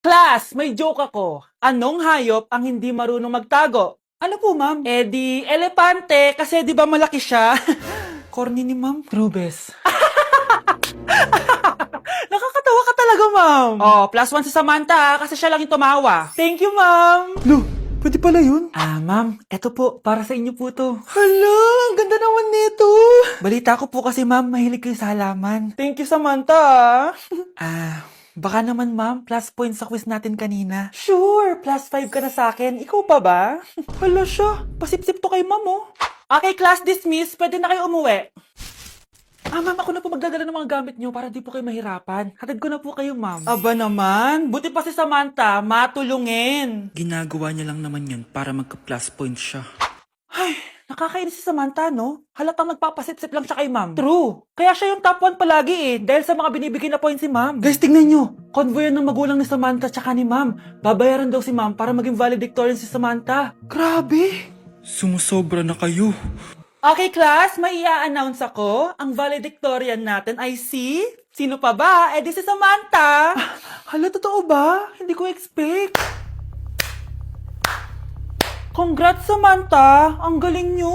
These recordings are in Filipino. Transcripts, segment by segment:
Class, may joke ako. Anong hayop ang hindi marunong magtago? Ano po, ma'am? Eh di, elepante, kasi di ba malaki siya? Corny ni ma'am. Trubes. Nakakatawa ka talaga, ma'am. Oh, +1 si Samantha, kasi siya lang yung tumawa. Thank you, ma'am. Lo, pwede pala yun? Ma'am, eto po, para sa inyo po to. Hala, ang ganda naman nito. Balita ko po kasi, ma'am, mahilig kayo sa halaman. Thank you, Samantha. Baka naman, ma'am, plus points sa quiz natin kanina. Sure, +5 ka na sa akin. Ikaw pa ba? Hala siya, pasip-sip to kay ma'am, oh. Okay, class dismissed. Pwede na kayo umuwi. Ma'am, ako na po magdadala ng mga gamit nyo para di po kayo mahirapan. Hatid ko na po kayo, ma'am. Aba naman, buti pa si Samantha, matulungin. Ginagawa niya lang naman yun para magka-plus points siya. Ay, nakakainis si Samantha, no? Halatang nagpapasip-sip lang siya kay ma'am. True. Kaya siya yung top 1 palagi dahil sa mga binibigay na points si ma'am. Guys, tingnan nyo. Convoy yan ng magulang ni Samantha tsaka ni ma'am. Babayaran daw si ma'am para maging valedictorian si Samantha. Grabe. Sumusobra na kayo. Okay, class, may i-announce ako. Ang valedictorian natin ay si... Sino pa ba? Eh, di si Samantha. Hala, totoo ba? Hindi ko expect. Congrats, Samantha! Ang galing nyo!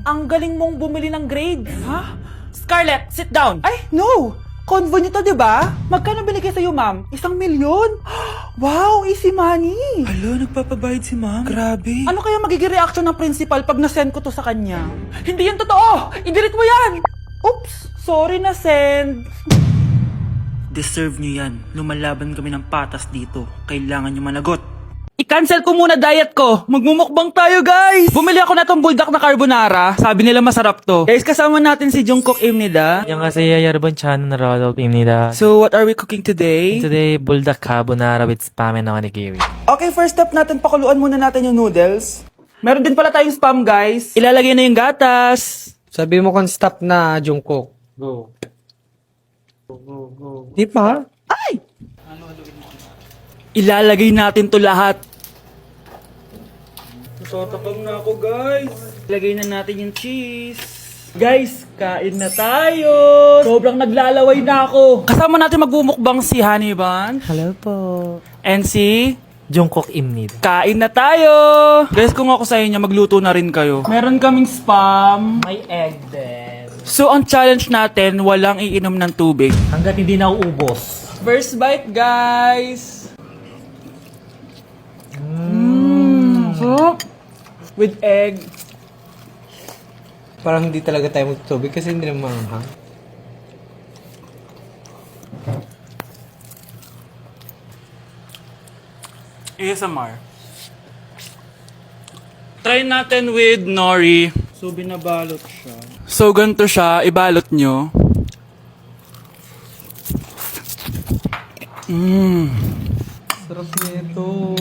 Ang galing mong bumili ng grades. Ha? Scarlett, sit down! Ay, no! Convo nyo to, diba? Magkano binigay sa'yo, ma'am? 1,000,000? Wow, easy money! Hala, nagpapabayad si ma'am. Grabe. Ano kaya magiging reaction ng principal pag nasend ko to sa kanya? Hindi yan totoo! I-delete mo yan! Oops! Sorry na send. Deserve nyo yan. Lumalaban kami ng patas dito. Kailangan nyo managot. I-cancel ko muna diet ko. Magmumukbang tayo, guys. Bumili ako na tong buldak na carbonara. Sabi nila masarap to. Guys, kasama natin si Jungkook Imnida. 안녕하세요 여러분 저는 로드입니다. So, what are we cooking today? Today buldak carbonara with spam and onigiri. Okay, first step natin, pakuluan muna natin yung noodles. Meron din pala tayong spam, guys. Ilalagay na yung gatas. Sabi mo kung stop na, Jungkook. Go. Di pa? Ilalagay natin to lahat. Natatakam na ako, guys. Ilagay na natin yung cheese. Guys, kain na tayo. Sobrang naglalaway na ako. Kasama natin magbumukbang si Honey Bun. Hello po. And si... Jungkook입니다. Kain na tayo! Guys, kung ako sa inyo, magluto na rin kayo. Meron kaming spam. May egg din. So, ang challenge natin, walang iinom ng tubig. Hanggat hindi na uubos. First bite, guys! Sarap! With egg. Parang hindi talaga tayo magtubig kasi hindi naman manghang. ASMR. Try natin with nori. So, binabalot siya. So, ganito siya. Ibalot nyo. Sarap nito.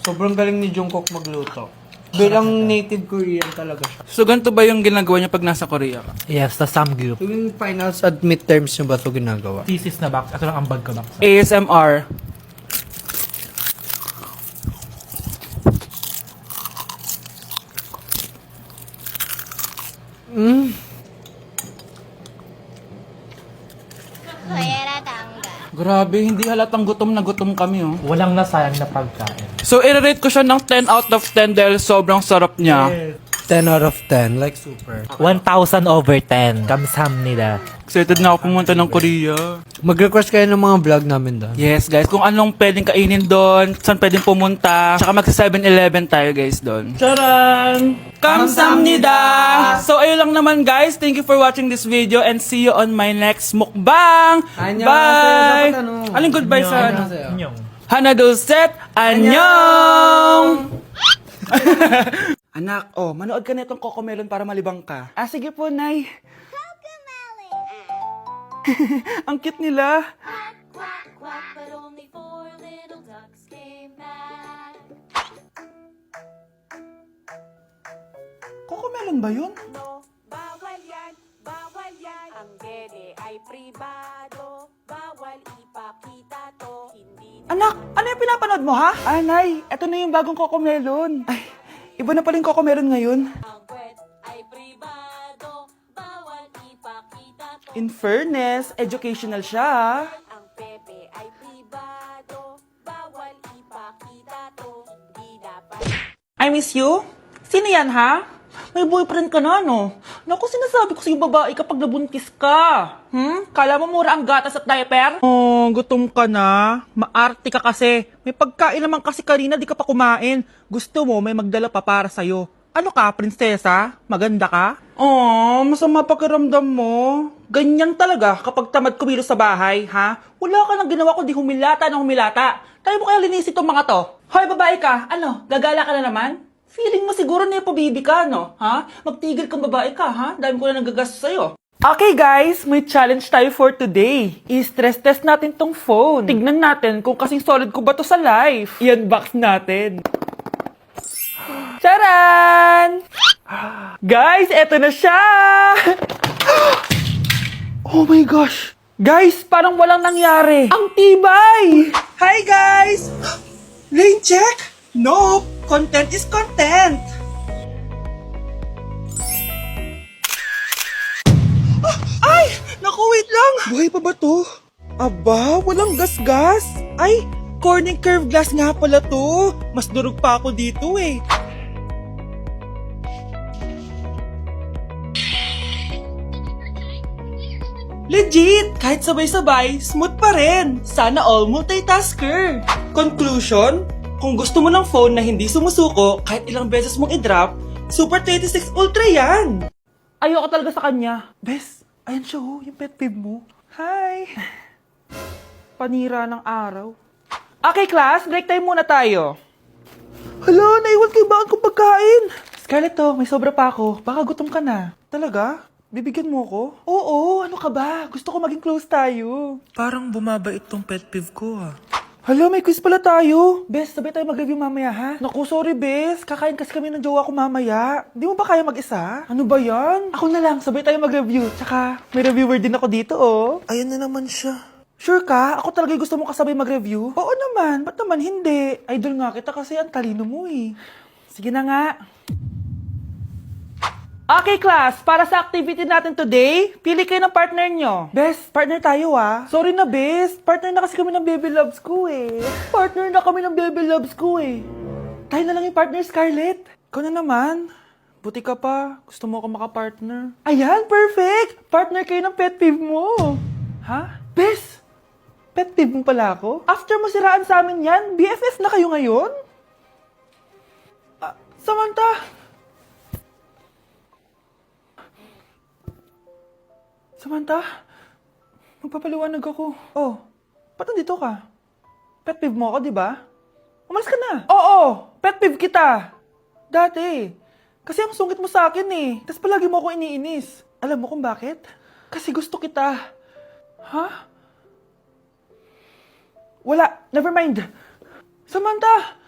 Sobrang galing ni Jungkook magluto. Bilang native Korean talaga siya. So, ganito ba yung ginagawa niya pag nasa Korea ka? Yes, the samgyup. Tuwing finals at midterms nyo ba ito ginagawa? Thesis na box. Ito lang ang bag ko box. ASMR. Grabe, hindi halatang gutom na gutom kami, oh. Walang nasayang na pagkain. So, i-rate ko siya ng 10 out of 10 dahil sobrang sarap niya. 10 out of 10, like super. 1,000/10. 감사합니다. Excited na ako pumunta ng Korea. Mag-request kayo ng mga vlog namin doon. Yes, guys. Kung anong pwedeng kainin doon, saan pwedeng pumunta. Tsaka mag-7-Eleven tayo, guys, doon. Charan! Kamsamnida! So, ayun lang naman, guys. Thank you for watching this video and see you on my next mukbang! Annyeonghaseyo. Bye! Dapat ano? Aling goodbye sa ano? Annyeonghaseyo. Inyong. Hana Dulcet! Annyeong! Anak, manood ka na itong Cocomelon para malibang ka. Sige po, Nay. Ang cute nila. Quack, quack, but only 4 little ducks came back. Cocomelon ba yun? No, bawal yan, bawal yan. Ang gene ay pribado, bawal ipakita to. Hindi Anak, ano yung pinapanood mo, ha? Nay, eto na yung bagong Cocomelon. Ay, iba na pala yung Cocomelon ngayon. ang kwet ay pribado, bawal ipakita to. In fairness, educational siya. Ang pepe ay pribado, bawal ipakita to, di dapat. I miss you? Sino yan, ha? May boyfriend ka na, no? Naku, sinasabi ko sa'yo babae kapag nabuntis ka. Kala mo mura ang gatas at diaper? Oh, gutom ka na. Maarte ka kasi. May pagkain naman kasi kanina, di ka pa kumain. Gusto mo, may magdala pa para sa'yo. Ano ka, prinsesa? Maganda ka? Oh, masama pakiramdam mo. Ganyan talaga kapag tamad kumilos sa bahay, ha? Wala ka nang ginawa kundi humilata ng humilata. Tayo mo kaya linisin tong mga to. Hoy, babae ka. Ano, gagala ka na naman? Feeling mo siguro na pabibi ka, no? Ha? Magtigil kang babae ka, ha? Dami ko na nagagastos sa'yo. Okay guys, may challenge tayo for today. I-stress test natin tong phone. Tignan natin kung kasing solid ko ba to sa life. I-unbox natin. Charan! Guys, eto na siya! Oh my gosh! Guys, parang walang nangyari. Ang tibay! Hi guys! Rain check? No! Content is content! Ay! Naku, wait lang! Buhay pa ba to? Aba, walang gas-gas. Ay, corning curved glass nga pala to. Mas durog pa ako dito eh. Legit! Kahit sabay-sabay, smooth pa rin. Sana all multitasker. Conclusion? Kung gusto mo ng phone na hindi sumusuko kahit ilang beses mong i-drop, Super 26 Ultra yan! Ayoko talaga sa kanya. Bes, ayan siya oh, yung pet peeve mo. Hi! Panira ng araw. Okay class, break time muna tayo. Hala, naiwan kay bakit kong pagkain. Scarlett to, may sobra pa ako. Baka gutom ka na. Talaga? Bibigyan mo ko? Oo, ano ka ba? Gusto ko maging close tayo. Parang bumabait tong pet peeve ko ah. Hala, may quiz pala tayo. Bes, sabay tayo mag-review mamaya ha? Naku, sorry Bes. Kakain kasi kami ng jowa ko mamaya. Di mo ba kaya mag-isa? Ano ba yan? Ako na lang, sabay tayo mag-review. Tsaka, may reviewer din ako dito oh. Ayan na naman siya. Sure ka? Ako talaga yung gusto mo kasabay mag-review? Oo naman, ba't naman hindi? Idol nga kita kasi ang talino mo eh. Sige na nga. Okay, class. Para sa activity natin today, pili kayo ng partner nyo. Best, partner tayo ah. Sorry na, best. Partner na kasi kami ng baby loves ko eh. Partner na kami ng baby loves ko eh. Tayo na lang yung partner, Scarlett. Ikaw na naman. Buti ka pa. Gusto mo ako makapartner. Ayan, perfect. Partner kayo ng pet peeve mo. Ha? Best, pet peeve mo pala ako? After mo siraan sa amin yan, BFF na kayo ngayon? Samantha! Samantha, magpapaliwanag ako. Oh, ba't nandito ka? Pet peeve mo ako, di ba? Umalis ka na. Oo, pet peeve kita. Dati. Kasi ang sungit mo sa akin eh. Tapos palagi mo ako iniinis. Alam mo kung bakit? Kasi gusto kita. Ha? Wala, never mind. Samantha,